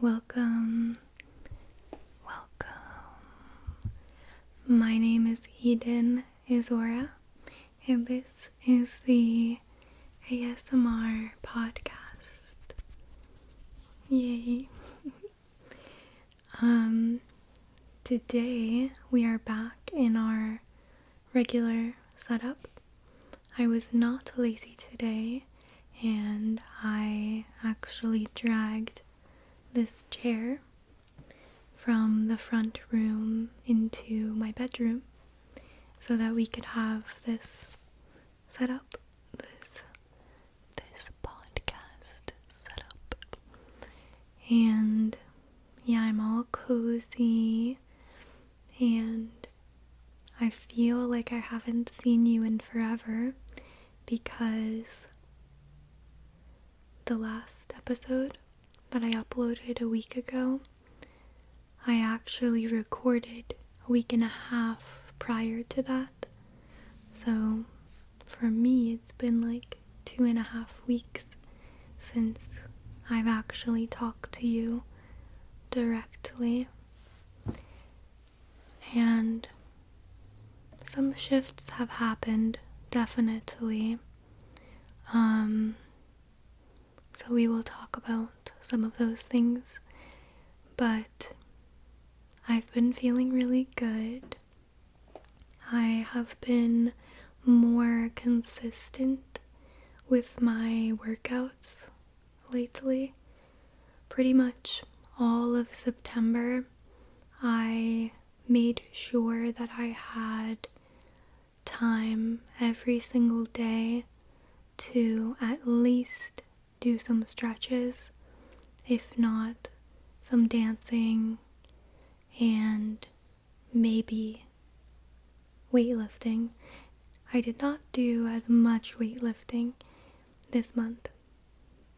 Welcome. My name is Eden Izora, and this is the ASMR podcast. Yay. Today we are back in our regular setup. I was not lazy today, and I actually dragged this chair from the front room into my bedroom so that we could have this setup, this podcast setup. And yeah, I'm all cozy, and I feel like I haven't seen you in forever because the last episode that I uploaded a week ago, I actually recorded a week and a half prior to that. So for me, it's been like 2.5 weeks since I've actually talked to you directly. And some shifts have happened, definitely. So we will talk about some of those things, but I've been feeling really good. I have been more consistent with my workouts lately. Pretty much all of September, I made sure that I had time every single day to at least do some stretches, if not some dancing, and maybe weightlifting. I did not do as much weightlifting this month,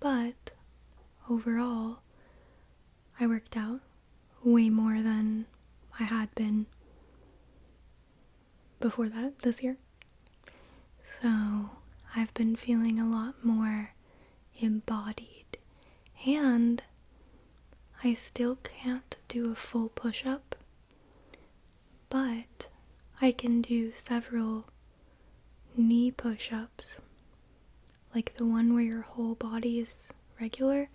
but overall, I worked out way more than I had been before that this year. So I've been feeling a lot more embodied, and I still can't do a full push-up, but I can do several knee push-ups, like the one where your whole body is regular,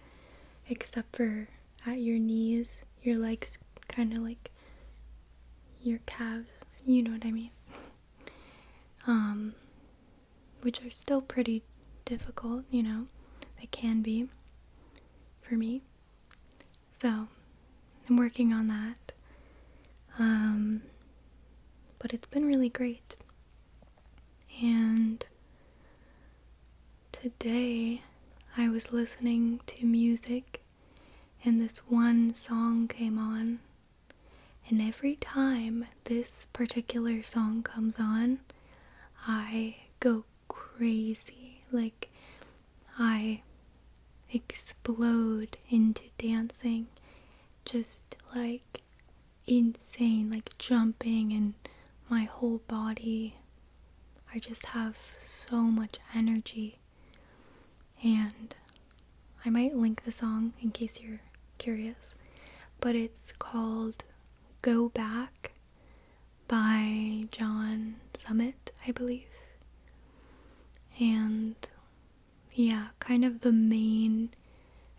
except for at your knees, your legs kind of like your calves, you know what I mean, which are still pretty difficult, they can be for me. So I'm working on that, but it's been really great. And today I was listening to music, and this one song came on, and every time this particular song comes on, I go crazy. Like, I explode into dancing, just like insane, like jumping, and my whole body, I just have so much energy. And I might link the song in case you're curious, but it's called Go Back by John Summit, I believe. And yeah, kind of the main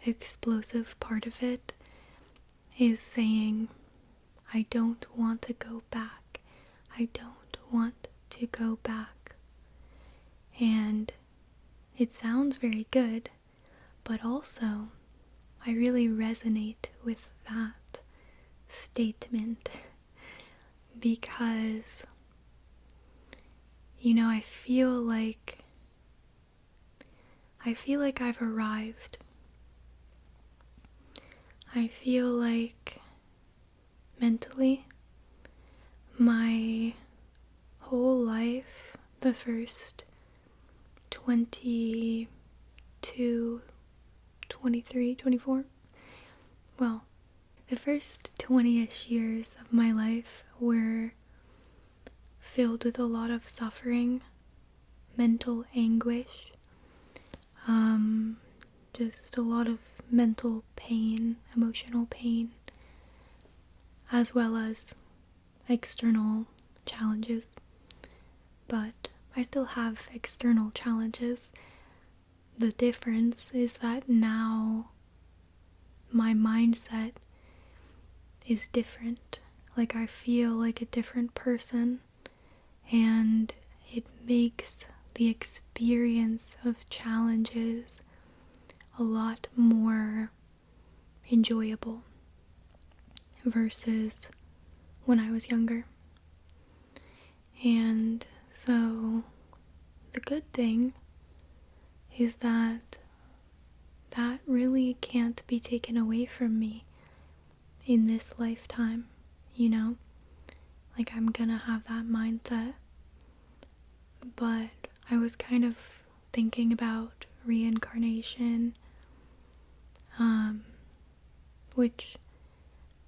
explosive part of it is saying, I don't want to go back. I don't want to go back. And it sounds very good, but also I really resonate with that statement because, I feel like I've arrived. I feel like mentally, my whole life, the first 22, 23, 24, well, the first 20-ish years of my life were filled with a lot of suffering, mental anguish, just a lot of mental pain, emotional pain, as well as external challenges. But I still have external challenges. The difference is that now my mindset is different. Like, I feel like a different person, and it makes the experience of challenges a lot more enjoyable versus when I was younger. And so the good thing is that that really can't be taken away from me in this lifetime, you know? Like, I'm gonna have that mindset. But I was kind of thinking about reincarnation, which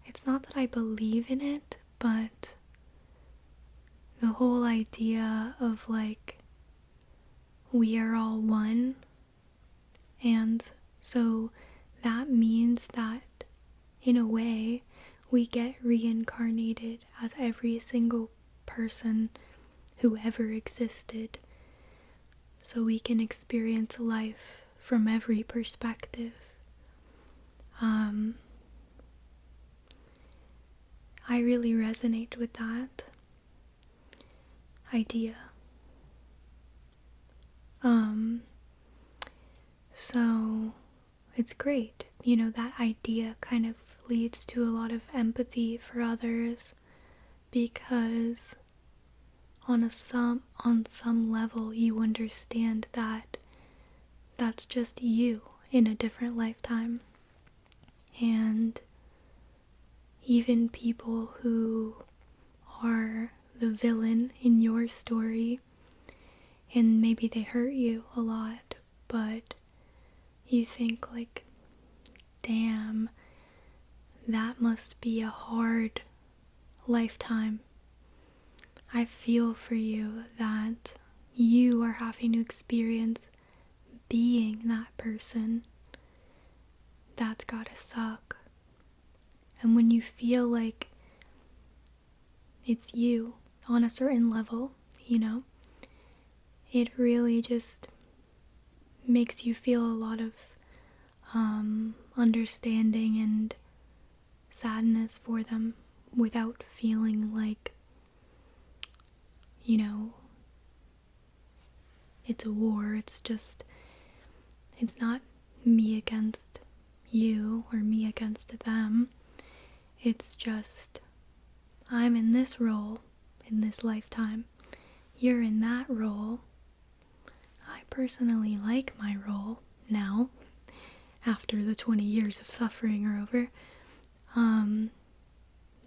it's not that I believe in it, but the whole idea of like we are all one, and so that means that in a way we get reincarnated as every single person who ever existed, so we can experience life from every perspective. I really resonate with that idea. So it's great, you know, that idea kind of leads to a lot of empathy for others, because on some level you understand that that's just you in a different lifetime. And even people who are the villain in your story, and maybe they hurt you a lot, but you think like, damn, that must be a hard lifetime. I feel for you that you are having to experience being that person. That's gotta suck. And when you feel like it's you on a certain level, you know, it really just makes you feel a lot of understanding and sadness for them without feeling like, you know, it's a war. It's not me against you or me against them. It's just, I'm in this role in this lifetime. You're in that role. I personally like my role now, after the 20 years of suffering are over.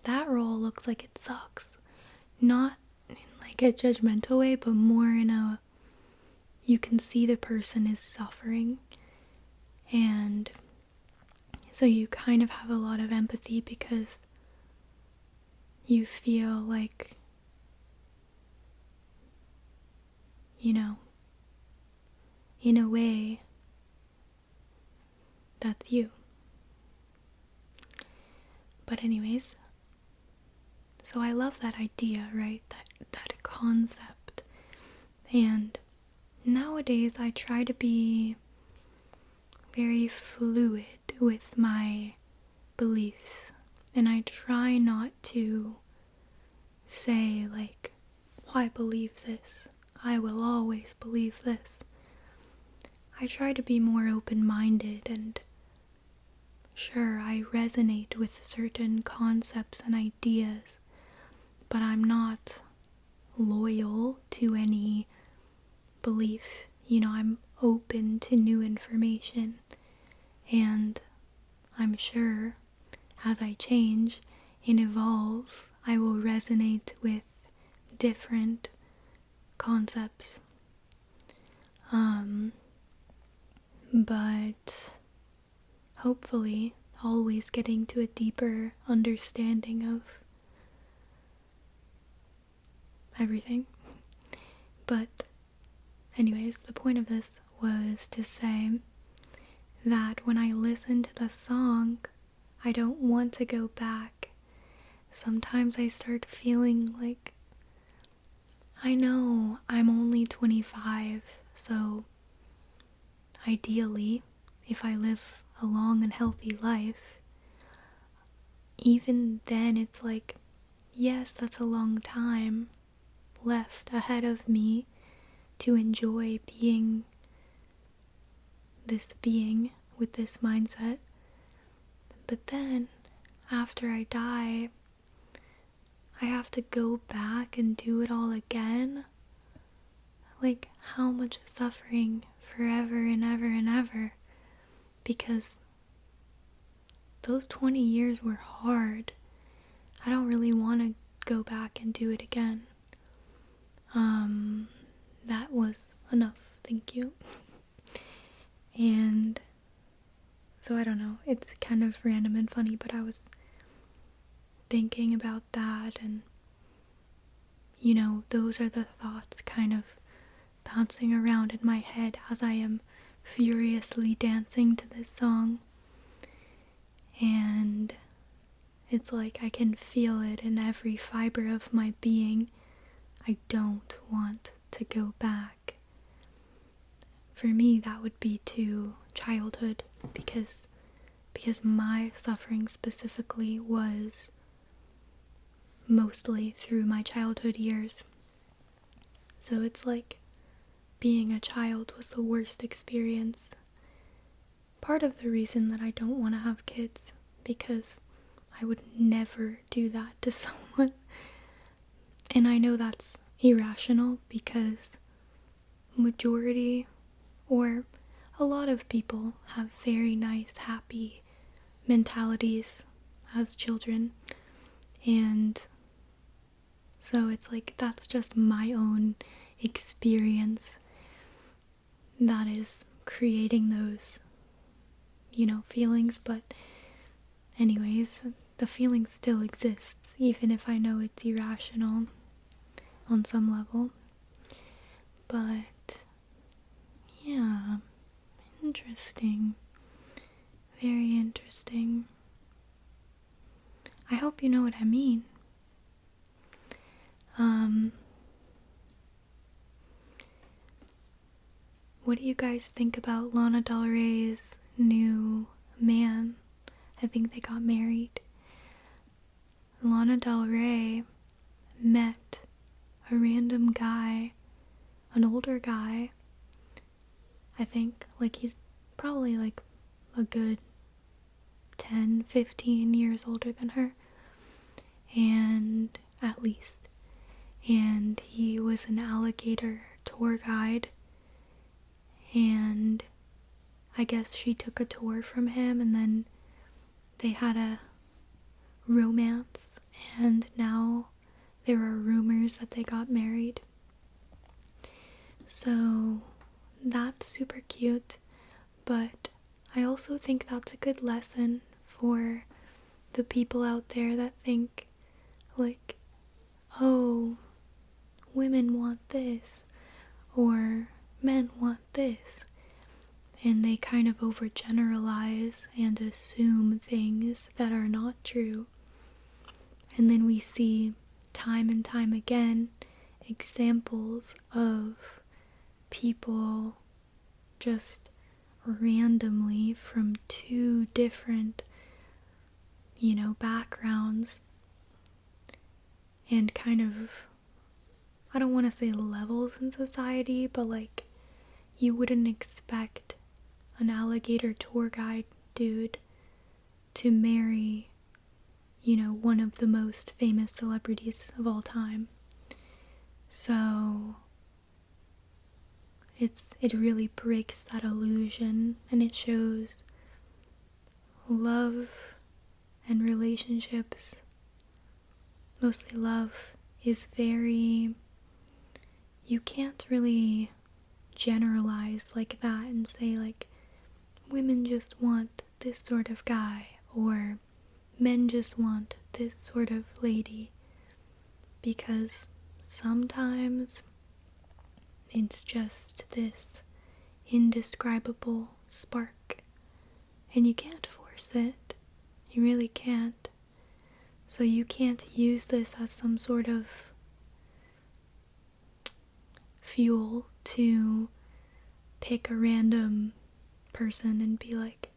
That role looks like it sucks. Not in like a judgmental way, but more in a, you can see the person is suffering, and so you kind of have a lot of empathy because you feel like, you know, in a way, that's you. But anyways, so I love that idea, right? That concept. And nowadays I try to be very fluid with my beliefs. And I try not to say like, oh, I believe this. I will always believe this. I try to be more open-minded, and sure, I resonate with certain concepts and ideas, but I'm not loyal to any belief. You know, I'm open to new information, and I'm sure as I change and evolve, I will resonate with different concepts. But hopefully always getting to a deeper understanding of everything. But anyways, the point of this was to say that when I listen to the song, I don't want to go back. Sometimes I start feeling like, I know I'm only 25, so ideally, if I live a long and healthy life, even then it's like, yes, that's a long time left ahead of me to enjoy being this being with this mindset. But then, after I die, I have to go back and do it all again. Like, how much suffering forever and ever and ever. Because those 20 years were hard. I don't really want to go back and do it again. That was enough. Thank you. And so I don't know. It's kind of random and funny, but I was thinking about that, and those are the thoughts kind of bouncing around in my head as I am furiously dancing to this song. And it's like I can feel it in every fiber of my being. I don't want to go back. For me, that would be to childhood, because my suffering specifically was mostly through my childhood years. So it's like being a child was the worst experience. Part of the reason that I don't want to have kids, because I would never do that to someone. And I know that's irrational, because majority or a lot of people have very nice, happy mentalities as children. And so it's like that's just my own experience that is creating those, feelings. But anyways, the feeling still exists, even if I know it's irrational on some level. But yeah, interesting. Very interesting. I hope you know what I mean. What do you guys think about Lana del Reys' new man? I think they got married. Lana del Rey met a random guy, an older guy. I think, like, he's probably like a good 10, 15 years older than her. And at least. And he was an alligator tour guide. And I guess she took a tour from him, and then they had a romance, and now there are rumors that they got married. So that's super cute, but I also think that's a good lesson for the people out there that think, like, oh, women want this, or men want this, and they kind of overgeneralize and assume things that are not true. And then we see time and time again examples of people just randomly from two different, backgrounds and kind of, I don't want to say levels in society, but like, you wouldn't expect an alligator tour guide dude to marry, one of the most famous celebrities of all time. So it really breaks that illusion, and it shows love and relationships, mostly love, is very, you can't really generalize like that and say, like, women just want this sort of guy, or men just want this sort of lady, because sometimes it's just this indescribable spark and you can't force it. You really can't. So you can't use this as some sort of fuel to pick a random person and be like,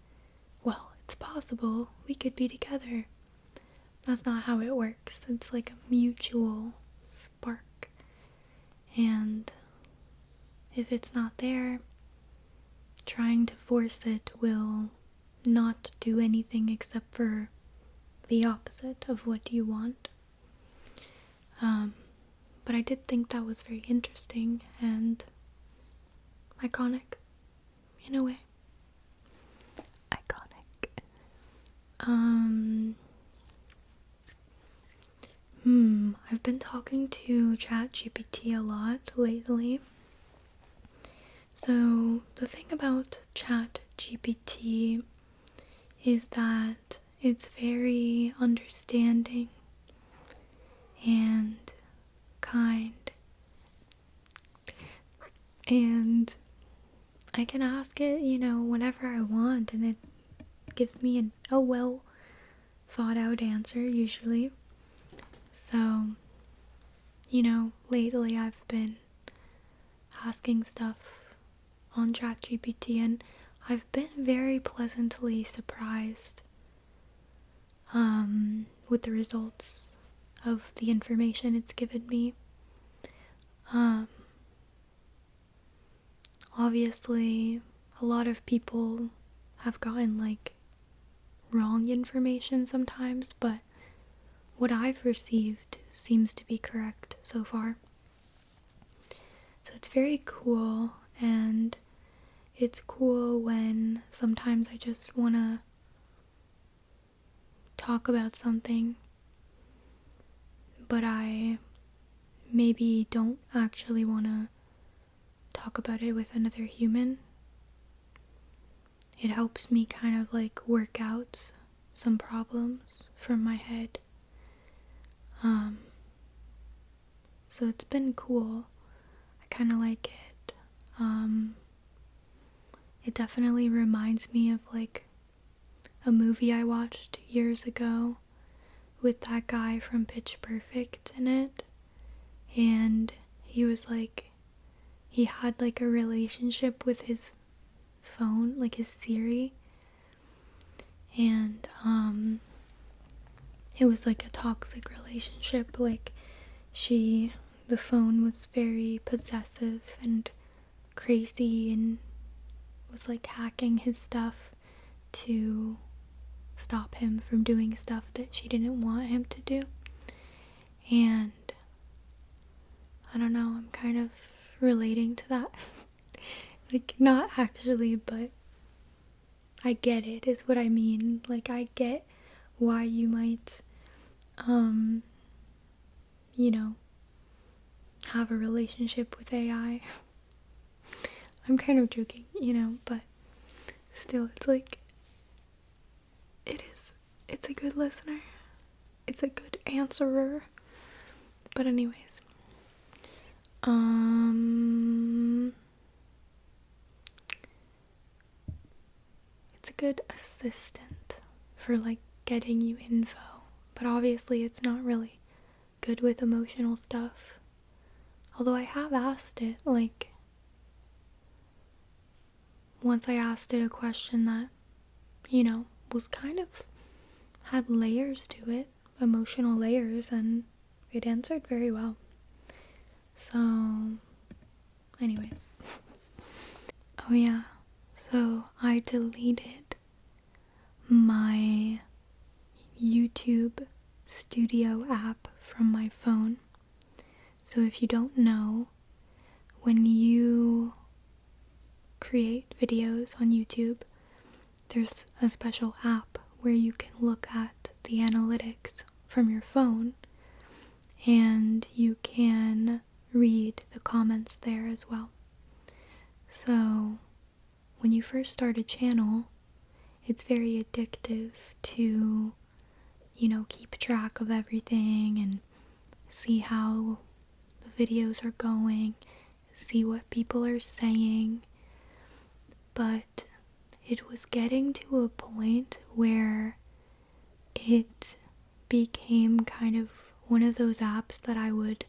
well, it's possible we could be together. That's not how it works. It's like a mutual spark. And if it's not there, trying to force it will not do anything except for the opposite of what you want. But I did think that was very interesting and iconic, in a way. Iconic. I've been talking to ChatGPT a lot lately. So the thing about ChatGPT is that it's very understanding and kind. And I can ask it, whatever I want, and it gives me a well thought out answer usually. So, lately I've been asking stuff on ChatGPT and I've been very pleasantly surprised with the results of the information it's given me. Obviously, a lot of people have gotten wrong information sometimes, but what I've received seems to be correct so far. So it's very cool, and it's cool when sometimes I just want to talk about something, but I maybe don't actually want to talk about it with another human. It helps me kind of work out some problems from my head. So it's been cool. I kind of like it. It definitely reminds me of a movie I watched years ago with that guy from Pitch Perfect in it. And he was he had a relationship with his phone, his Siri. And it was a toxic relationship. The phone was very possessive and crazy and was hacking his stuff to stop him from doing stuff that she didn't want him to do. And I don't know, I'm kind of relating to that. Not actually, but I get it, is what I mean. I get why you might, have a relationship with AI. I'm kind of joking, but still, it's a good listener. It's a good answerer. But anyways, it's a good assistant for getting you info, but obviously it's not really good with emotional stuff. Although I have asked it, once I asked it a question that, was kind of had layers to it, emotional layers, and it answered very well. So, anyways. Oh yeah, so I deleted my YouTube Studio app from my phone. So if you don't know, when you create videos on YouTube, there's a special app where you can look at the analytics from your phone, and you can read the comments there as well. So when you first start a channel, it's very addictive to, keep track of everything and see how the videos are going, see what people are saying. But it was getting to a point where it became kind of one of those apps that I would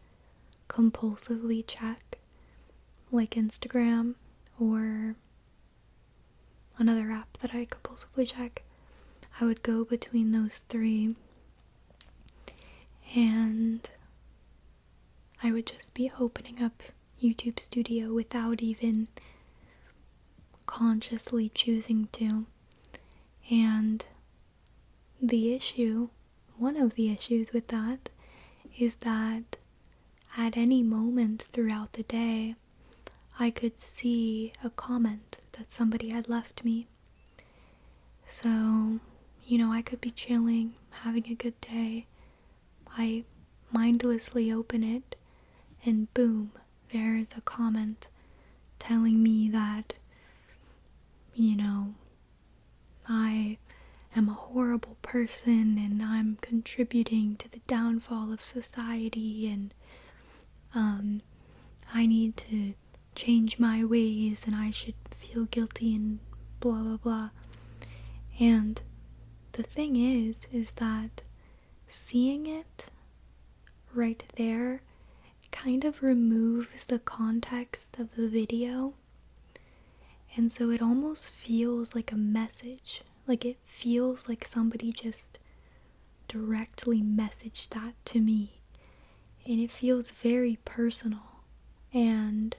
compulsively check, like Instagram or another app that I compulsively check. I would go between those three, and I would just be opening up YouTube Studio without even consciously choosing to. And one of the issues with that is that at any moment throughout the day, I could see a comment that somebody had left me. So, I could be chilling, having a good day. I mindlessly open it, and boom, there's a comment telling me that, I am a horrible person and I'm contributing to the downfall of society, and I need to change my ways and I should feel guilty and blah blah blah. And the thing is that seeing it right there kind of removes the context of the video, and so it almost feels like a message. Like, it feels like somebody just directly messaged that to me, and it feels very personal. And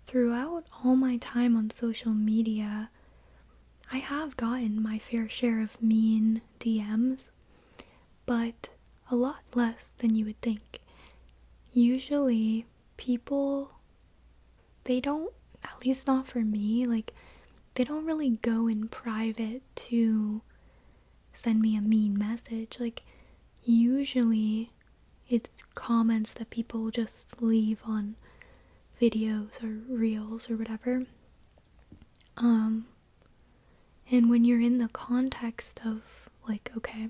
throughout all my time on social media, I have gotten my fair share of mean DMs, but a lot less than you would think. Usually, people, they don't, at least not for me, they don't really go in private to send me a mean message. Usually, it's comments that people just leave on videos or reels or whatever. And when you're in the context of, okay,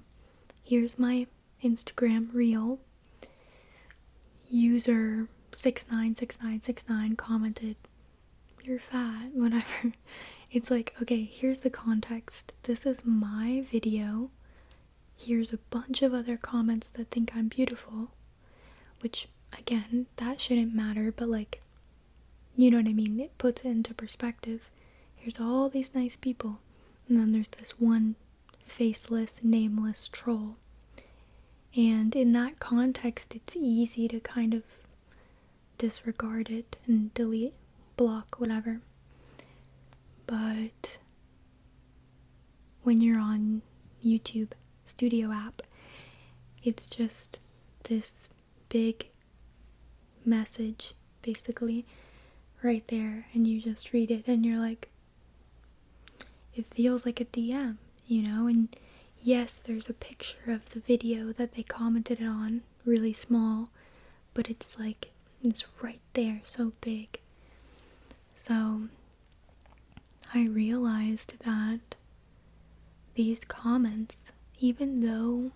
here's my Instagram reel, user 696969 commented, "You're fat," whatever. It's okay, here's the context. This is my video. Here's a bunch of other comments that think I'm beautiful, which, again, that shouldn't matter, but you know what I mean? It puts it into perspective. Here's all these nice people, and then there's this one faceless, nameless troll. And in that context, it's easy to kind of disregard it and delete, block, whatever. But when you're on YouTube Studio app, it's just this big message, basically, right there, and you just read it, and you're like, it feels like a DM, and yes, there's a picture of the video that they commented on, really small, but it's right there, so big. So I realized that these comments, even though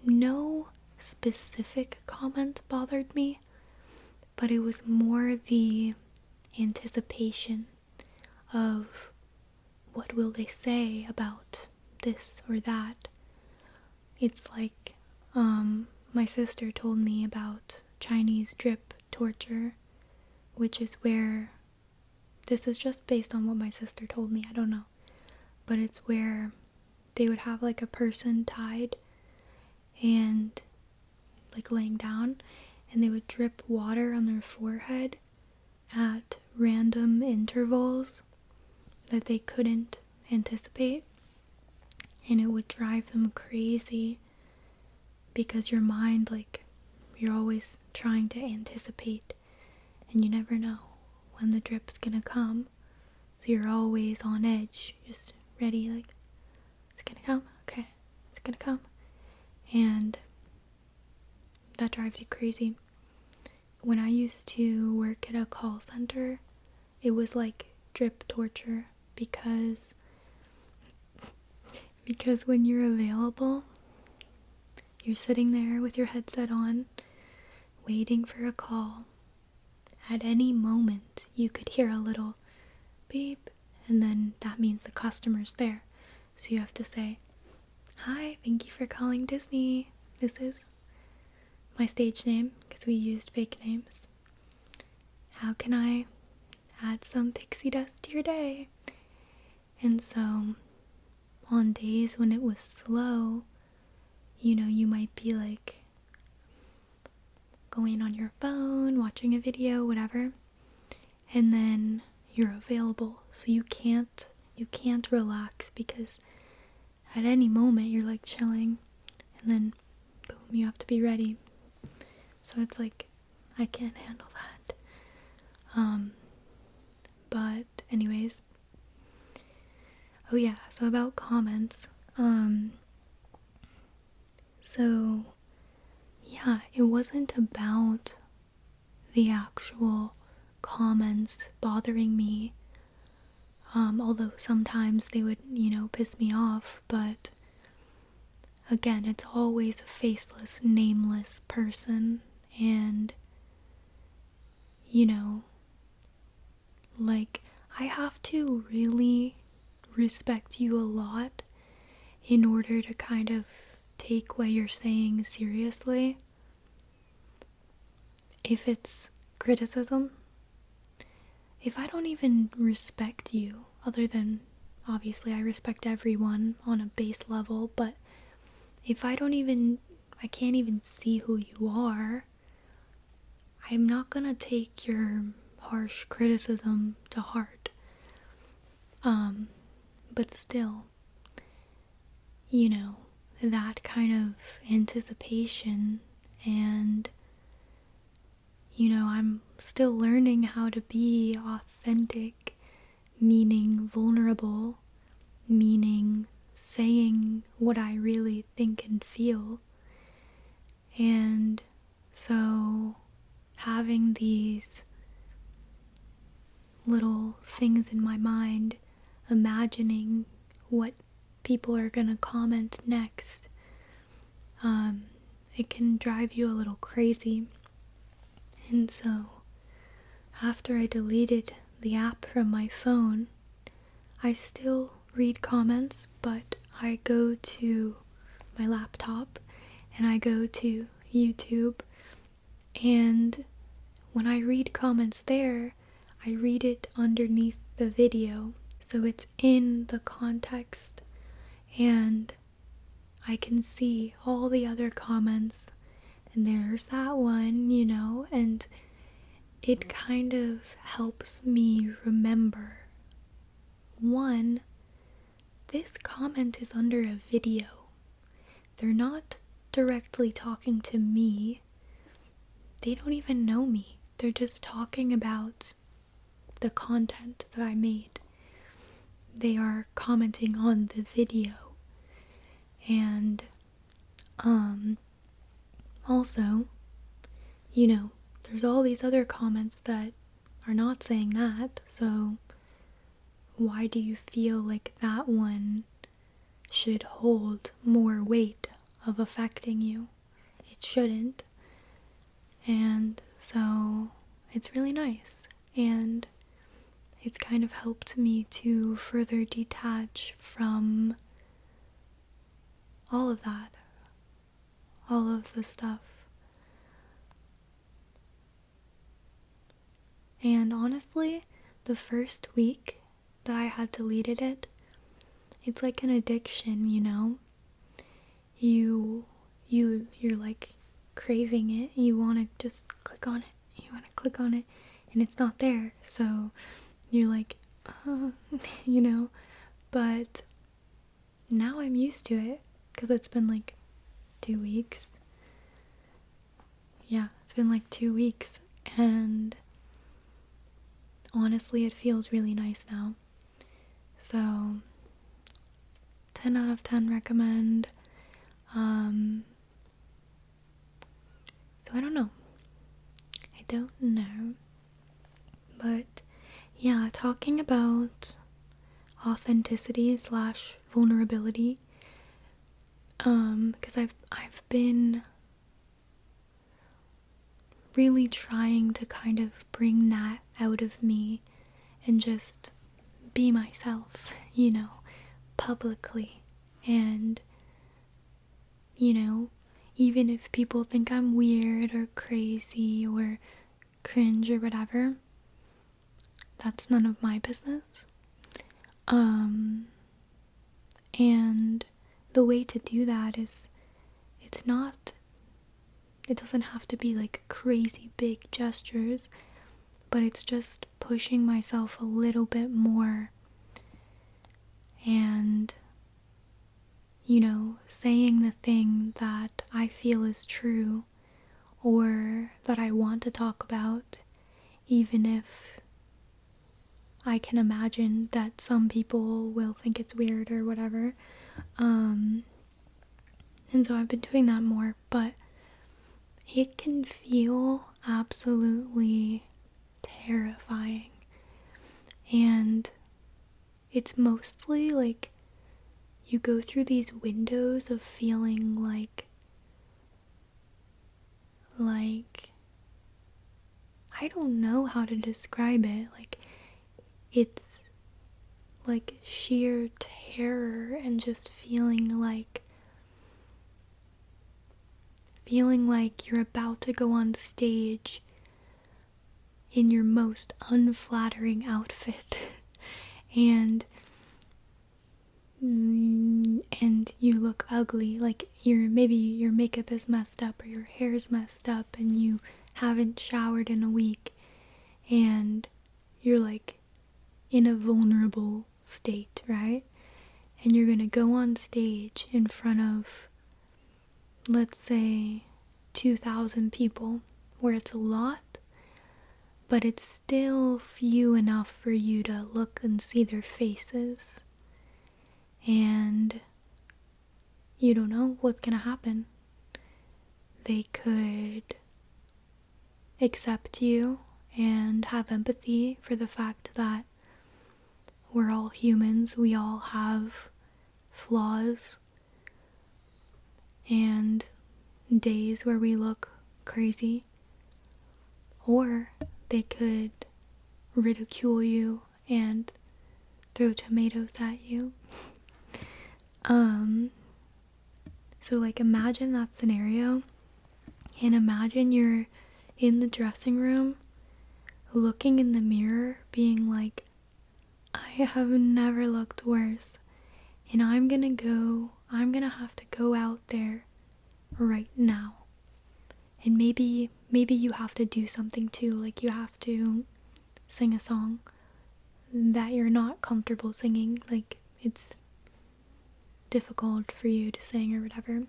no specific comment bothered me, but it was more the anticipation of what will they say about this or that. It's my sister told me about Chinese drip torture, which is where, this is just based on what my sister told me, I don't know, but it's where they would have a person tied and laying down, and they would drip water on their forehead at random intervals that they couldn't anticipate, and it would drive them crazy because your mind, you're always trying to anticipate, and you never know when the drip's gonna come, so you're always on edge, just ready, it's gonna come, okay, it's gonna come, and that drives you crazy. When I used to work at a call center, it was drip torture, because when you're available, you're sitting there with your headset on, waiting for a call. At any moment, you could hear a little beep, and then that means the customer's there. So you have to say, "Hi, thank you for calling Disney. This is my stage name," because we used fake names. "How can I add some pixie dust to your day?" And so on days when it was slow, you might be like going on your phone, watching a video, whatever, and then you're available. So you can't relax, because at any moment you're like chilling, and then boom, you have to be ready. So it's like, I can't handle that. But anyways, oh yeah, so about comments, so yeah, it wasn't about the actual comments bothering me, although sometimes they would, piss me off, but again, it's always a faceless, nameless person, and, like, I have to really respect you a lot in order to kind of take what you're saying seriously. If it's criticism, if I don't even respect you, other than, obviously I respect everyone on a base level, but if I can't even see who you are, I'm not gonna take your harsh criticism to heart. But still, that kind of anticipation, and, I'm still learning how to be authentic, meaning vulnerable, meaning saying what I really think and feel. And so having these little things in my mind, imagining what people are gonna comment next, it can drive you a little crazy. And so after I deleted the app from my phone, I still read comments, but I go to my laptop and I go to YouTube, and when I read comments there, I read it underneath the video, so it's in the context, and I can see all the other comments, and there's that one, and it kind of helps me remember, one, this comment is under a video. They're not directly talking to me. They don't even know me. They're just talking about the content that I made. They are commenting on the video. And also, there's all these other comments that are not saying that, so why do you feel like that one should hold more weight of affecting you? It shouldn't. And so it's really nice, and it's kind of helped me to further detach from all of that, all of the stuff. And honestly, the first week that I had deleted it, it's like an addiction, you're like craving it, you want to just click on it, and it's not there, so you're like, but now I'm used to it, because it's been like 2 weeks. Yeah, it's been like 2 weeks, and honestly, it feels really nice now. So 10 out of 10 recommend. So I don't know. But yeah, talking about authenticity / vulnerability, because I've been really trying to kind of bring that out of me and just be myself, publicly. And, even if people think I'm weird or crazy or cringe or whatever, that's none of my business. And the way to do that is, it doesn't have to be like crazy big gestures, but it's just pushing myself a little bit more and, saying the thing that I feel is true or that I want to talk about, even if I can imagine that some people will think it's weird or whatever. And so I've been doing that more, but it can feel absolutely terrifying. And it's mostly like you go through these windows of feeling like I don't know how to describe it. Like, it's like sheer terror and just feeling like you're about to go on stage in your most unflattering outfit and you look ugly, like maybe your makeup is messed up or your hair's messed up and you haven't showered in a week and you're like in a vulnerable state, right? And you're gonna go on stage in front of, let's say, 2,000 people, where it's a lot, but it's still few enough for you to look and see their faces. And you don't know what's gonna happen. They could accept you and have empathy for the fact that we're all humans, we all have flaws and days where we look crazy, or they could ridicule you and throw tomatoes at you. So like imagine that scenario, and imagine you're in the dressing room looking in the mirror being like, I have never looked worse, and I'm gonna have to go out there right now. And maybe you have to do something too, like you have to sing a song that you're not comfortable singing, like it's difficult for you to sing or whatever.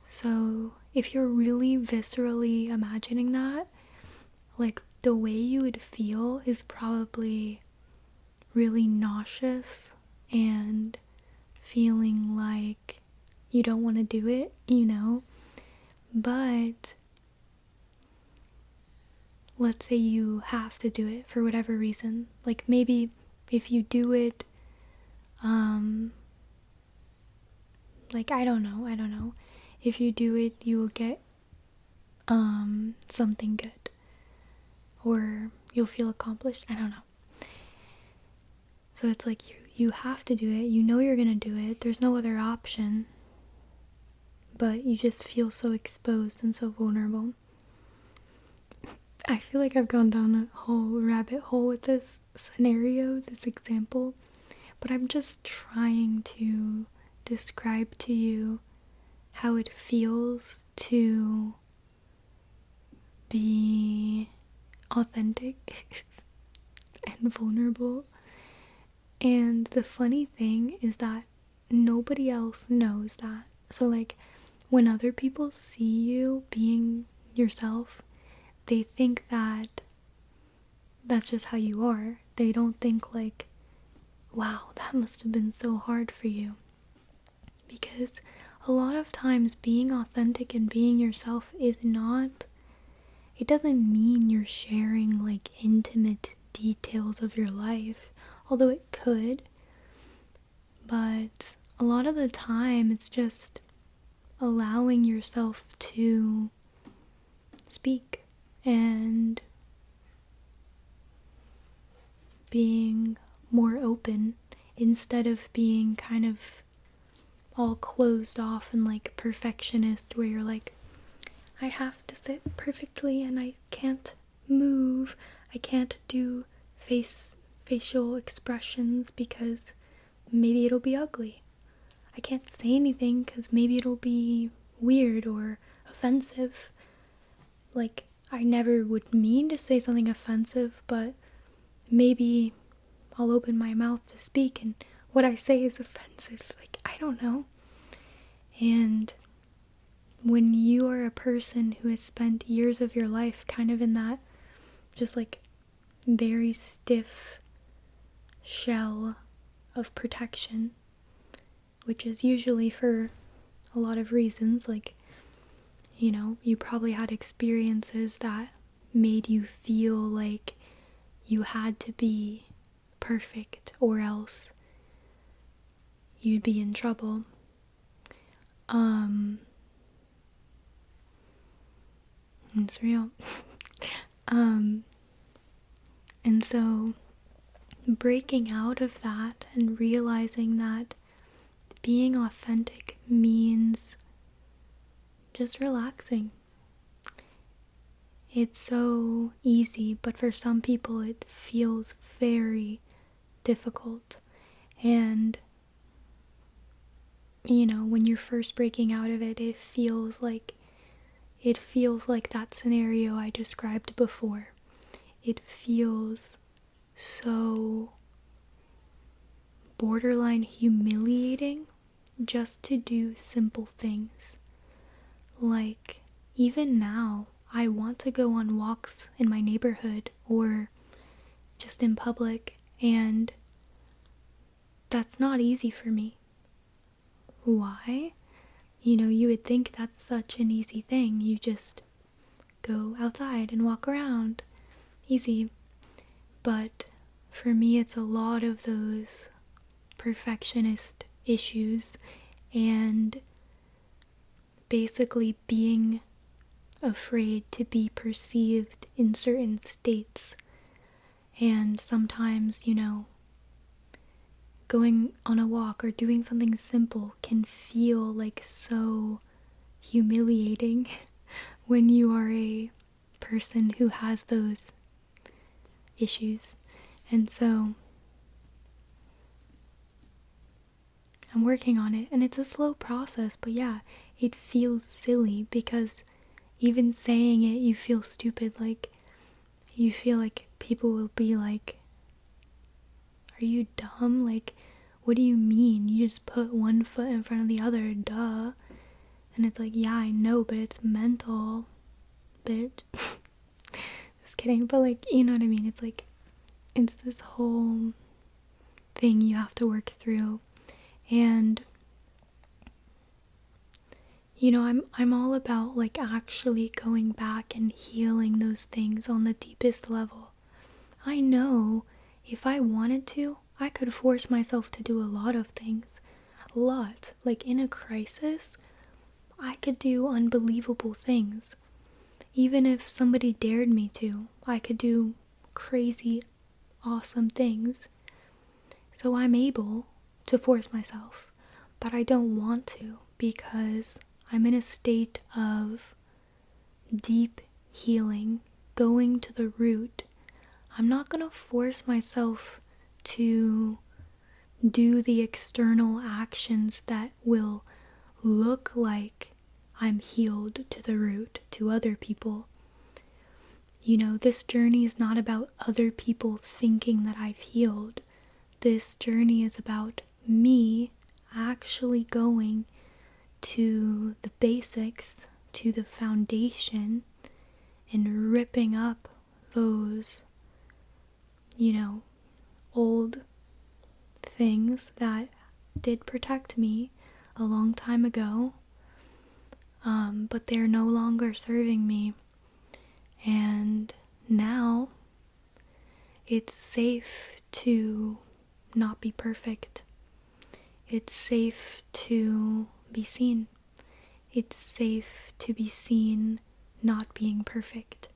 So if you're really viscerally imagining that, like the way you would feel is probably really nauseous and feeling like you don't want to do it, but let's say you have to do it for whatever reason. Like maybe if you do it, like I don't know. If you do it, you will get something good, or you'll feel accomplished. I don't know. So it's like you have to do it. You know you're gonna do it. There's no other option. But you just feel so exposed and so vulnerable. I feel like I've gone down a whole rabbit hole with this scenario, this example, but I'm just trying to describe to you how it feels to be authentic and vulnerable. And the funny thing is that nobody else knows that. So like when other people see you being yourself, they think that that's just how you are. They don't think like, wow, that must have been so hard for you. Because a lot of times being authentic and being yourself is not, it doesn't mean you're sharing like intimate details of your life, although it could. But a lot of the time it's just allowing yourself to speak and being more open instead of being kind of all closed off and like perfectionist, where you're like, I have to sit perfectly and I can't move, I can't do facial expressions because maybe it'll be ugly. I can't say anything because maybe it'll be weird or offensive. Like, I never would mean to say something offensive, but maybe I'll open my mouth to speak and what I say is offensive. Like, I don't know. And when you are a person who has spent years of your life kind of in that just like very stiff shell of protection, which is usually for a lot of reasons, like, you know, you probably had experiences that made you feel like you had to be perfect or else you'd be in trouble. It's real. And so breaking out of that and realizing that being authentic means just relaxing. It's so easy, but for some people it feels very difficult. And you know, when you're first breaking out of it, it feels like that scenario I described before. It feels so borderline humiliating just to do simple things. Like, even now, I want to go on walks in my neighborhood or just in public, and that's not easy for me. Why? You know, you would think that's such an easy thing. You just go outside and walk around. Easy. But for me, it's a lot of those perfectionist issues and basically being afraid to be perceived in certain states. And sometimes, you know, going on a walk or doing something simple can feel like so humiliating when you are a person who has those issues. And so I'm working on it, and it's a slow process, but yeah, it feels silly because even saying it, you feel stupid. Like, you feel like people will be like, are you dumb? Like, what do you mean? You just put one foot in front of the other, duh. And it's like, yeah, I know, but it's mental, bitch. Just kidding, but like, you know what I mean? It's like, it's this whole thing you have to work through. And you know, I'm all about like actually going back and healing those things on the deepest level. I know if I wanted to, I could force myself to do a lot of things. A lot. Like in a crisis, I could do unbelievable things. Even if somebody dared me to, I could do crazy, awesome things. So I'm able to force myself, but I don't want to because I'm in a state of deep healing, going to the root. I'm not going to force myself to do the external actions that will look like I'm healed to the root to other people. You know, this journey is not about other people thinking that I've healed. This journey is about me actually going to the basics, to the foundation, and ripping up those, you know, old things that did protect me a long time ago, but they're no longer serving me. And now it's safe to not be perfect. It's safe to be seen. It's safe to be seen not being perfect.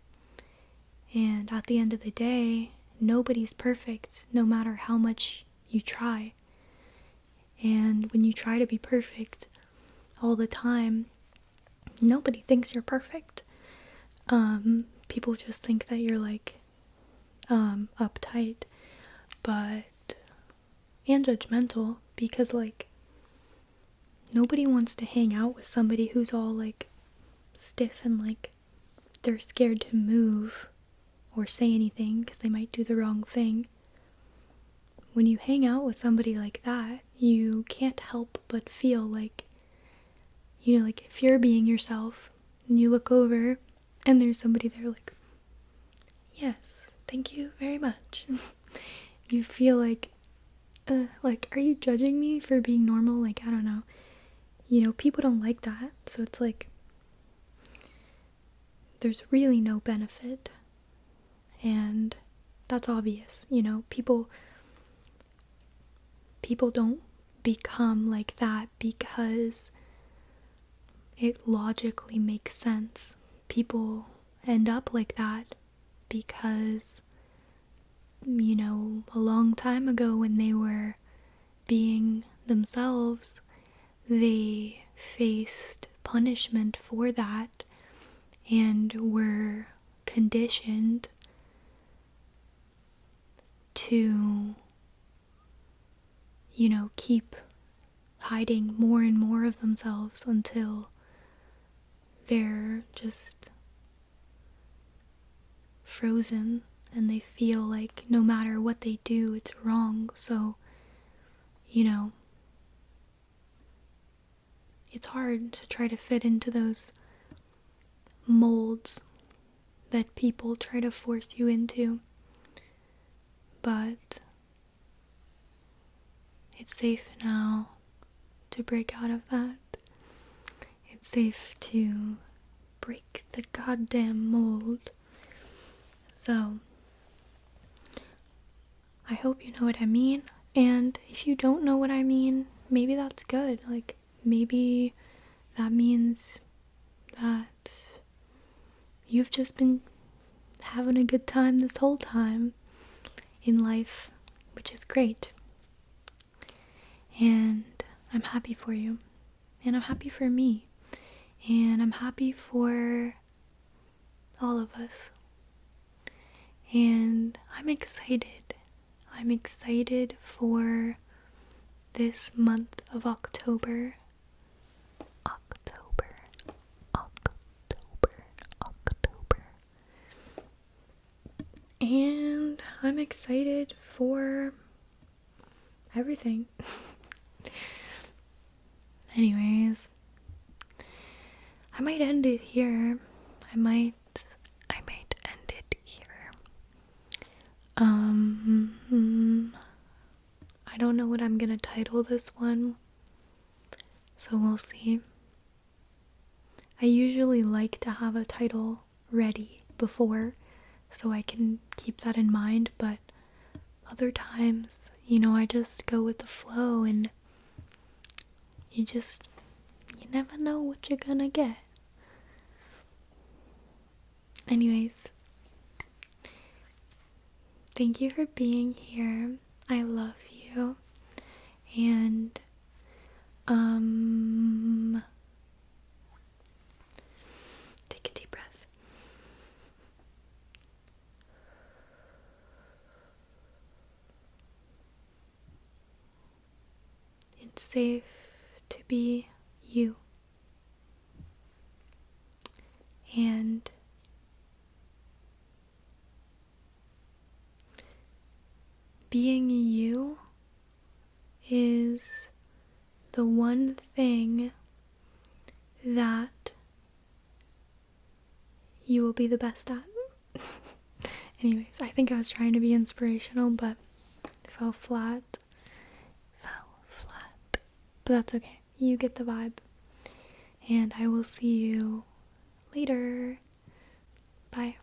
And at the end of the day, nobody's perfect, no matter how much you try. And when you try to be perfect all the time, nobody thinks you're perfect. People just think that you're like uptight, and judgmental, because like nobody wants to hang out with somebody who's all like stiff and like they're scared to move or say anything because they might do the wrong thing. When you hang out with somebody like that, you can't help but feel like, you know, like if you're being yourself and you look over and there's somebody there like, yes, thank you very much. You feel like, are you judging me for being normal? Like, I don't know. You know, people don't like that. So it's like, there's really no benefit. And that's obvious. You know, people don't become like that because it logically makes sense. People end up like that because, you know, a long time ago when they were being themselves, they faced punishment for that and were conditioned to, you know, keep hiding more and more of themselves until they're just frozen and they feel like no matter what they do, it's wrong. So, you know, it's hard to try to fit into those molds that people try to force you into. But it's safe now to break out of that. It's safe to break the goddamn mold. So, I hope you know what I mean. And if you don't know what I mean, maybe that's good. Like, maybe that means that you've just been having a good time this whole time in life, which is great. And I'm happy for you. And I'm happy for me. And I'm happy for all of us. And I'm excited. I'm excited for this month of October. And I'm excited for everything. Anyways, I might end it here. I might end it here. I don't know what I'm gonna title this one, so we'll see. I usually like to have a title ready before, so I can keep that in mind, but other times, you know, I just go with the flow, and you never know what you're gonna get. Anyways, thank you for being here. I love you. And, take a deep breath. It's safe to be you. And being you is the one thing that you will be the best at. Anyways, I think I was trying to be inspirational, but fell flat. But that's okay. You get the vibe. And I will see you later. Bye.